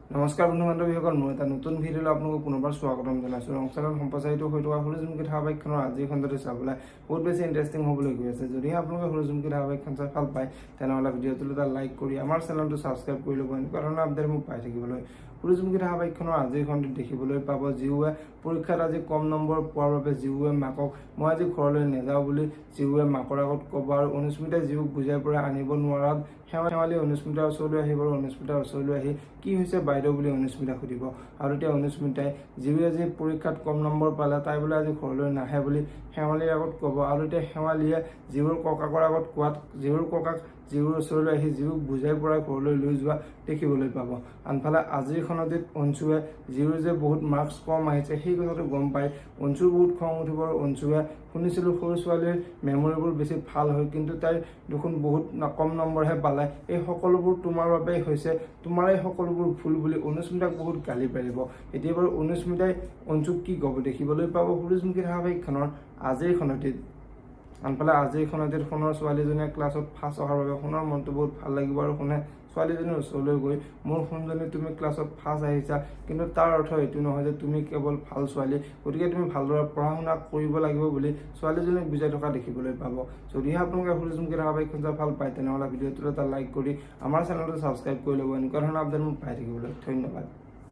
নমস্কাৰ বন্ধু বান্ধৱীসকল, মই এটা নতুন ভিডিঅ'লৈ আপোনালোকক পুনৰবাৰ স্বাগতম জনাইছোঁ। ৰংচালত সম্প্ৰচাৰিত হৈ থকা সূৰুযমুখী ধাৰাবাহিকখনৰ আজিৰ খণ্ডটো চাবলৈ বহুত বেছি ইণ্টাৰেষ্টিং হ'বলৈ গৈ আছে। যদিহে আপোনালোকে সূৰুযমুখী ধাৰাবাহিকখন চাই ভাল পায়, তেনেহ'লে ভিডিঅ'টোলৈ এটা লাইক কৰি আমাৰ চেনেলটো ছাবস্ক্ৰাইব কৰি ল'ব, এনেকুৱা ধৰণৰ আপডেট মোক পাই থাকিবলৈ। সূৰুযমুখী ধাৰাবাহিকখনৰ আজিৰ খণ্ডটোত দেখিবলৈ পাব, জীউৱে পৰীক্ষাত আজি কম নম্বৰ পোৱাৰ বাবে জীউৱে মাকক মই আজি ঘৰলৈ নাযাওঁ বুলি জীউৱে মাকৰ আগত ক'ব, আৰু অনুস্মিতাই জীউক বুজাই পৰাই আনিব নোৱাৰাত শেৱালি অনুস্মিতাৰ ওচৰলৈ আহিব, আৰু অনুস্মিতাৰ ওচৰলৈ আহি কি হৈছে বাইদেউ বুলি অনুস্মিতাক সুধিব। আৰু তেতিয়া অনুস্মিতাই জীউৱে আজি পৰীক্ষাত কম নম্বৰ পালে, তাই বোলে আজি ঘৰলৈ নাহে বুলি শেৱালিৰ আগত ক'ব। আৰু এতিয়া শেৱালিয়ে জীউৰ ককাকৰ আগত কোৱাত জীউৰ ককাক জীউৰ ওচৰলৈ আহি জীউক বুজাই পৰাই ঘৰলৈ লৈ যোৱা দেখিবলৈ পাব। আনফালে আজিৰ খনটিত অঞ্চুৱে জীউৰ যে বহুত মাৰ্কছ কম আহিছে সেই কথাটো গম পাই অঞ্চুৰ বহুত খং উঠিব, আৰু অঞ্চুৱে শুনিছিলোঁ সৰু ছোৱালীৰ মেমৰিবোৰ বেছি ভাল হয়, কিন্তু তাইৰ দেখোন বহুত কম নম্বৰহে পালে, এই সকলোবোৰ তোমাৰ বাবেই হৈছে, তোমাৰ এই সকলোবোৰ ভুল বুলি অনুস্মিতাক বহুত গালি পাৰিব। এতিয়া বাৰু অনুস্মিতাই অঞ্চুক কি ক'ব দেখিবলৈ পাব সূৰুযমুখী ধাৰাবাহিকখনৰ আজিৰ খনটিত। আনফালে আজিৰ খনটিত সোণৰ ছোৱালীজনীয়ে ক্লাছত ফাৰ্ষ্ট অহাৰ বাবে সোণৰ মনটো বহুত ভাল লাগিব, আৰু সোণে ছোৱালীজনীৰ ওচৰলৈ গৈ মোৰ সোণজনী তুমি ক্লাছত ফাৰ্ষ্ট আহিছা, কিন্তু তাৰ অৰ্থ এইটো নহয় যে তুমি কেৱল ভাল ছোৱালী, গতিকে তুমি ভালদৰে পঢ়া শুনা কৰিব লাগিব বুলি ছোৱালীজনীক বুজাই থকা দেখিবলৈ পাব। যদিহে আপোনালোকে সূৰুযমুখী ধাৰাবাহিকখন চাই ভাল পায়, তেনেহ'লে ভিডিঅ'টোত এটা লাইক কৰি আমাৰ চেনেলটো ছাবস্ক্ৰাইব কৰি ল'ব, এনেকুৱা ধৰণৰ আপডেট মোক পাই থাকিবলৈ। ধন্যবাদ।